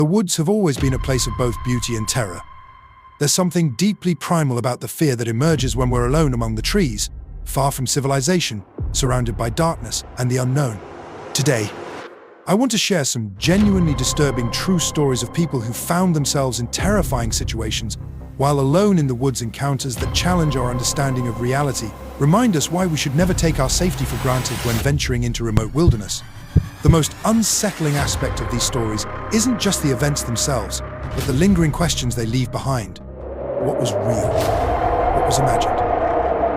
The woods have always been a place of both beauty and terror. There's something deeply primal about the fear that emerges when we're alone among the trees, far from civilization, surrounded by darkness and the unknown. Today, I want to share some genuinely disturbing true stories of people who found themselves in terrifying situations while alone in the woods. Encounters that challenge our understanding of reality, remind us why we should never take our safety for granted when venturing into remote wilderness. The most unsettling aspect of these stories isn't just the events themselves, but the lingering questions they leave behind. What was real? What was imagined?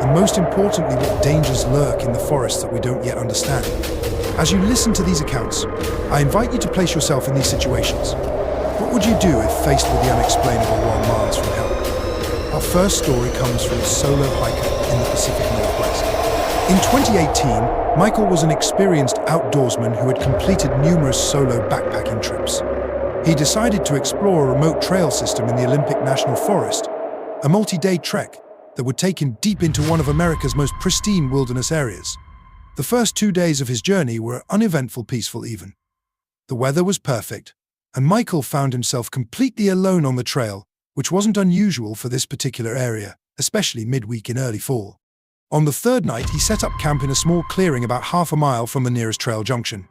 And most importantly, what dangers lurk in the forests that we don't yet understand? As you listen to these accounts, I invite you to place yourself in these situations. What would you do if faced with the unexplainable while miles from help? Our first story comes from a solo hiker in the Pacific Northwest. In 2018, Michael was an experienced outdoorsman who had completed numerous solo backpacking trips. He decided to explore a remote trail system in the Olympic National Forest, a multi-day trek that would take him deep into one of America's most pristine wilderness areas. The first 2 days of his journey were uneventful, peaceful even. The weather was perfect, and Michael found himself completely alone on the trail, which wasn't unusual for this particular area, especially midweek in early fall. On the third night, he set up camp in a small clearing about half a mile from the nearest trail junction.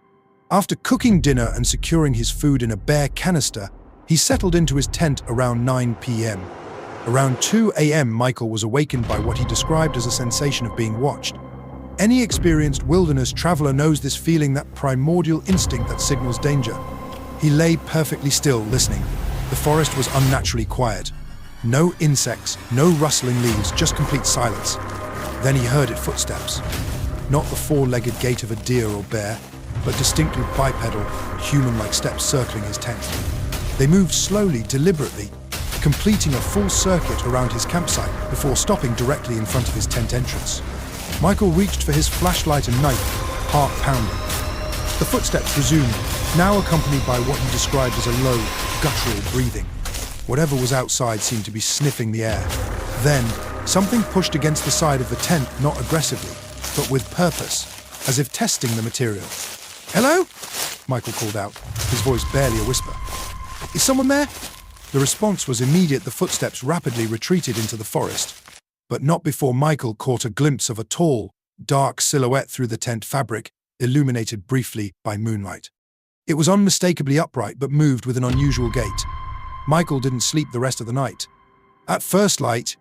After cooking dinner and securing his food in a bare canister, he settled into his tent around 9 p.m. Around 2 a.m., Michael was awakened by what he described as a sensation of being watched. Any experienced wilderness traveler knows this feeling, that primordial instinct that signals danger. He lay perfectly still, listening. The forest was unnaturally quiet. No insects, no rustling leaves, just complete silence. Then he heard footsteps. Not the four-legged gait of a deer or bear, but distinctly bipedal, human-like steps circling his tent. They moved slowly, deliberately, completing a full circuit around his campsite before stopping directly in front of his tent entrance. Michael reached for his flashlight and knife, heart pounding. The footsteps resumed, now accompanied by what he described as a low, guttural breathing. Whatever was outside seemed to be sniffing the air. Then, something pushed against the side of the tent, not aggressively, but with purpose, as if testing the material. "Hello?" Michael called out, his voice barely a whisper. "Is someone there?" The response was immediate. The footsteps rapidly retreated into the forest, but not before Michael caught a glimpse of a tall, dark silhouette through the tent fabric, illuminated briefly by moonlight. It was unmistakably upright, but moved with an unusual gait. Michael didn't sleep the rest of the night. At first light,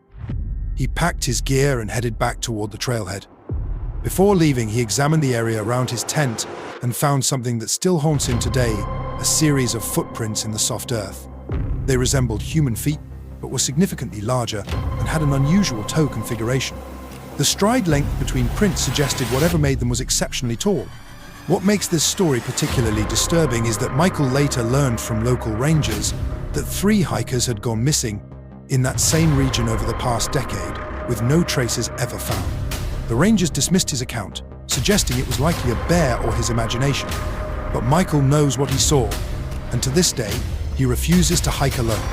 he packed his gear and headed back toward the trailhead. Before leaving, he examined the area around his tent and found something that still haunts him today, a series of footprints in the soft earth. They resembled human feet, but were significantly larger and had an unusual toe configuration. The stride length between prints suggested whatever made them was exceptionally tall. What makes this story particularly disturbing is that Michael later learned from local rangers that 3 hikers had gone missing in that same region over the past decade, with no traces ever found. The rangers dismissed his account, suggesting it was likely a bear or his imagination. But Michael knows what he saw, and to this day, he refuses to hike alone.